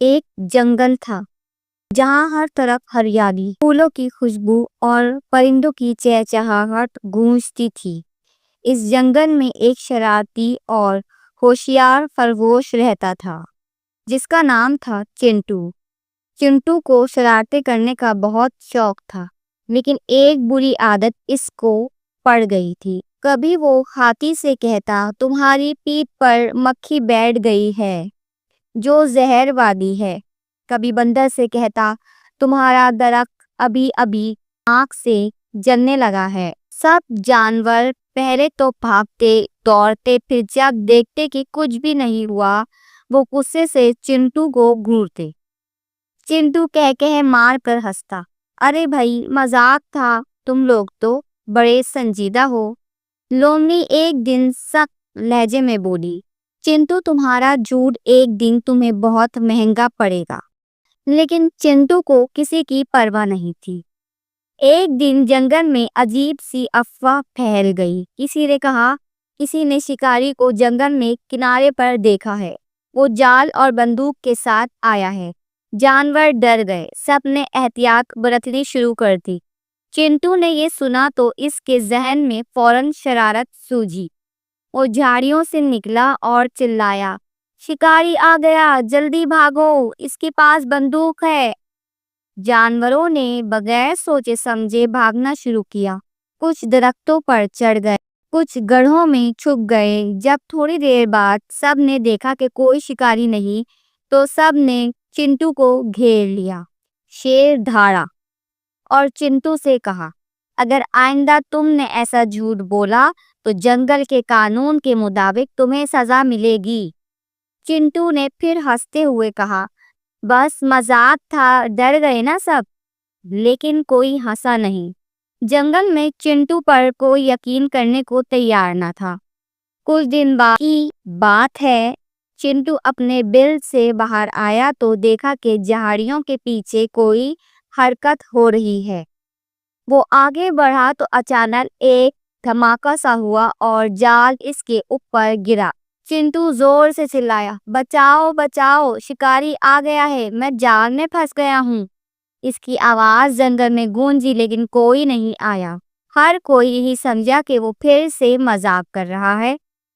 ایک جنگل تھا جہاں ہر طرف ہریالی، پھولوں کی خوشبو اور پرندوں کی چہچہاہٹ گونجتی تھی۔ اس جنگل میں ایک شرارتی اور ہوشیار خرگوش رہتا تھا جس کا نام تھا چنٹو۔ چنٹو کو شرارتیں کرنے کا بہت شوق تھا، لیکن ایک بری عادت اس کو پڑ گئی تھی۔ کبھی وہ ہاتھی سے کہتا، تمہاری پیٹھ پر مکھی بیٹھ گئی ہے جو زہر والی ہے۔ کبھی بندر سے کہتا، تمہارا درخت ابھی ابھی آگ سے جلنے لگا ہے۔ سب جانور پہلے تو بھاگتے دوڑتے، پھر جب دیکھتے کہ کچھ بھی نہیں ہوا وہ غصے سے چنٹو کو گھورتے۔ چنٹو کہہ مار کر ہنستا، ارے بھائی مذاق تھا، تم لوگ تو بڑے سنجیدہ ہو۔ لومڑی ایک دن سخت لہجے میں بولی، چنٹو تمہارا جھوٹ ایک دن تمہیں بہت مہنگا پڑے گا۔ لیکن چنٹو کو کسی کی پرواہ نہیں تھی۔ ایک دن جنگل میں عجیب سی افواہ پھیل گئی۔ کسی نے کہا کسی نے شکاری کو جنگل میں کنارے پر دیکھا ہے، وہ جال اور بندوق کے ساتھ آیا ہے۔ جانور ڈر گئے، سب نے احتیاط برتنی شروع کر دی۔ چنٹو نے یہ سنا تو اس کے ذہن میں فوراً شرارت سوجھی۔ وہ جھاڑیوں سے نکلا اور چلایا، شکاری آ گیا، جلدی بھاگو، اس کے پاس بندوق ہے۔ جانوروں نے بغیر سوچے سمجھے بھاگنا شروع کیا۔ کچھ درختوں پر چڑھ گئے، کچھ گڑھوں میں چھپ گئے۔ جب تھوڑی دیر بعد سب نے دیکھا کہ کوئی شکاری نہیں تو سب نے چنٹو کو گھیر لیا۔ شیر دھاڑا اور چنٹو سے کہا، اگر آئندہ تم نے ایسا جھوٹ بولا تو جنگل کے قانون کے مطابق تمہیں سزا ملے گی۔ چنٹو نے پھر ہنستے ہوئے کہا، بس مذاق تھا، ڈر گئے نا سب۔ لیکن کوئی ہنسا نہیں۔ جنگل میں چنٹو پر کوئی یقین کرنے کو تیار نہ تھا۔ کچھ دن بعد کی بات ہے، چنٹو اپنے بل سے باہر آیا تو دیکھا کہ جھاڑیوں کے پیچھے کوئی حرکت ہو رہی ہے۔ وہ آگے بڑھا تو اچانک ایک دھماکہ سا ہوا اور جال اس کے اوپر گرا۔ چنٹو زور سے چلایا، بچاؤ بچاؤ، شکاری آ گیا ہے، میں جال میں پھنس گیا ہوں۔ اس کی آواز جنگل میں گونجی لیکن کوئی نہیں آیا۔ ہر کوئی یہی سمجھا کہ وہ پھر سے مذاق کر رہا ہے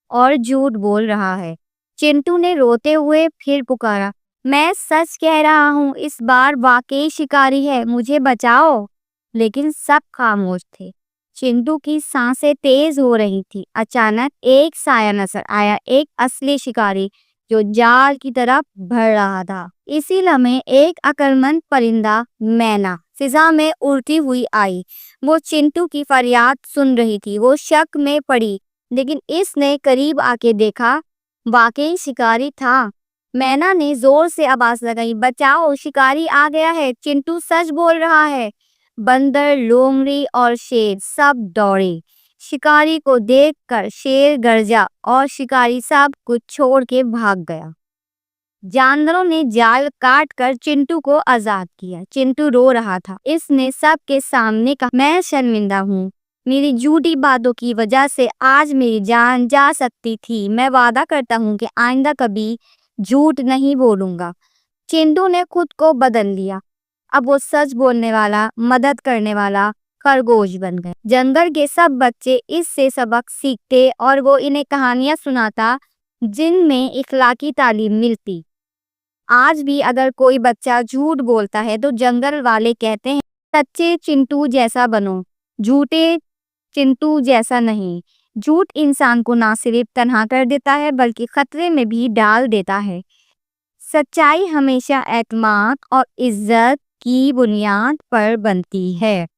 اور جھوٹ بول رہا ہے۔ چنٹو نے روتے ہوئے پھر پکارا، میں سچ کہہ رہا ہوں، اس بار واقعی شکاری ہے، مجھے بچاؤ۔ لیکن سب خاموش تھے۔ چنٹو کی سانسیں تیز ہو رہی تھی۔ اچانک ایک سایہ نظر آیا، ایک اصلی شکاری جو جال کی طرف بڑھ رہا تھا۔ اسی لمحے ایک عقلمند پرندہ مینا فضا میں اڑتی ہوئی آئی۔ وہ چنٹو کی فریاد سن رہی تھی۔ وہ شک میں پڑی، لیکن اس نے قریب آ کے دیکھا، واقعی شکاری تھا۔ مینا نے زور سے آواز لگائی، بچاؤ، شکاری آ گیا ہے، چنٹو سچ بول رہا ہے۔ بندر، لومڑی اور شیر سب دوڑے۔ شکاری کو دیکھ کر شیر گرجا اور شکاری سب کچھ چھوڑ کے بھاگ گیا۔ جانوروں نے جال کاٹ کر چنٹو کو آزاد کیا۔ چنٹو رو رہا تھا۔ اس نے سب کے سامنے کہا، میں شرمندہ ہوں، میری جھوٹی باتوں کی وجہ سے آج میری جان جا سکتی تھی۔ میں وعدہ کرتا ہوں کہ آئندہ کبھی جھوٹ نہیں بولوں گا۔ چنٹو نے خود کو بدل لیا۔ اب وہ سچ بولنے والا، مدد کرنے والا خرگوش بن گئے۔ جنگل کے سب بچے اس سے سبق سیکھتے اور وہ انہیں کہانیاں سناتا جن میں اخلاقی تعلیم ملتی۔ آج بھی اگر کوئی بچہ جھوٹ بولتا ہے تو جنگل والے کہتے ہیں، سچے چنٹو جیسا بنو، جھوٹے چنٹو جیسا نہیں۔ جھوٹ انسان کو نہ صرف تنہا کر دیتا ہے بلکہ خطرے میں بھی ڈال دیتا ہے۔ سچائی ہمیشہ اعتماد اور عزت کی بنیاد پر بنتی ہے۔